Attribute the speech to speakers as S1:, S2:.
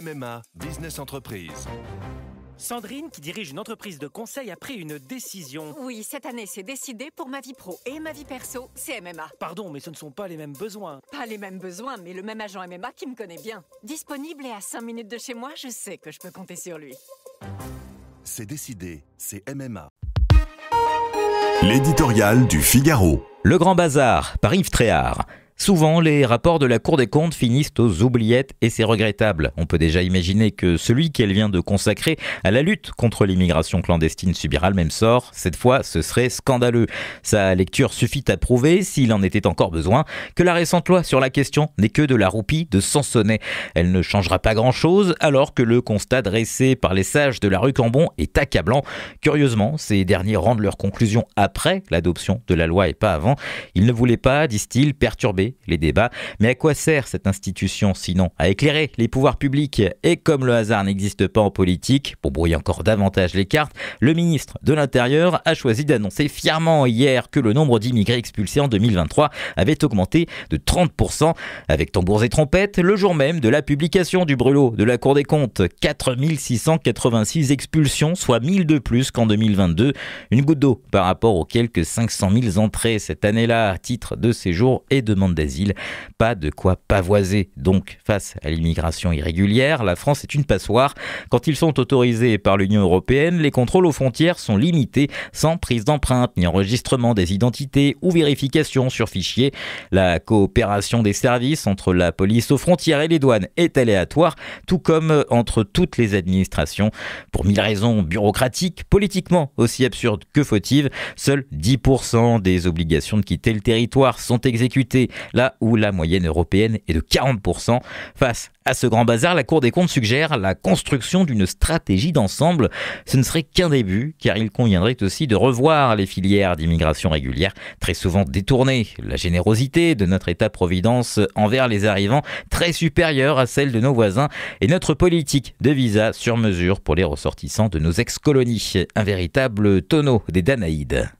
S1: MMA Business Entreprise.
S2: Sandrine, qui dirige une entreprise de conseil, a pris une décision.
S3: Oui, cette année, c'est décidé pour ma vie pro et ma vie perso, c'est MMA.
S2: Pardon, mais ce ne sont pas les mêmes besoins.
S3: Pas les mêmes besoins, mais le même agent MMA qui me connaît bien. Disponible et à 5 minutes de chez moi, je sais que je peux compter sur lui.
S1: C'est décidé, c'est MMA.
S4: L'éditorial du Figaro.
S5: Le Grand Bazar, par Yves Tréhard. Souvent, les rapports de la Cour des comptes finissent aux oubliettes et c'est regrettable. On peut déjà imaginer que celui qu'elle vient de consacrer à la lutte contre l'immigration clandestine subira le même sort. Cette fois, ce serait scandaleux. Sa lecture suffit à prouver, s'il en était encore besoin, que la récente loi sur la question n'est que de la roupie de Sansonnet. Elle ne changera pas grand-chose alors que le constat dressé par les sages de la rue Cambon est accablant. Curieusement, ces derniers rendent leurs conclusions après l'adoption de la loi et pas avant. Ils ne voulaient pas, disent-ils, perturber les débats. Mais à quoi sert cette institution sinon à éclairer les pouvoirs publics? Et comme le hasard n'existe pas en politique, pour brouiller encore davantage les cartes, le ministre de l'Intérieur a choisi d'annoncer fièrement hier que le nombre d'immigrés expulsés en 2023 avait augmenté de 30%. Avec tambours et trompettes, le jour même de la publication du brûlot de la Cour des comptes, 4686 expulsions, soit 1000 de plus qu'en 2022. Une goutte d'eau par rapport aux quelques 500 000 entrées cette année-là à titre de séjour et demande d'asile. Pas de quoi pavoiser. Donc, face à l'immigration irrégulière, la France est une passoire. Quand ils sont autorisés par l'Union européenne, les contrôles aux frontières sont limités, sans prise d'empreinte, ni enregistrement des identités ou vérification sur fichier. La coopération des services entre la police aux frontières et les douanes est aléatoire, tout comme entre toutes les administrations. Pour 1000 raisons bureaucratiques, politiquement aussi absurdes que fautives, seuls 10% des obligations de quitter le territoire sont exécutées, là où la moyenne européenne est de 40%. Face à ce grand bazar, la Cour des comptes suggère la construction d'une stratégie d'ensemble. Ce ne serait qu'un début, car il conviendrait aussi de revoir les filières d'immigration régulière, très souvent détournées. La générosité de notre État-providence envers les arrivants, très supérieure à celle de nos voisins, et notre politique de visa sur mesure pour les ressortissants de nos ex-colonies. Un véritable tonneau des Danaïdes.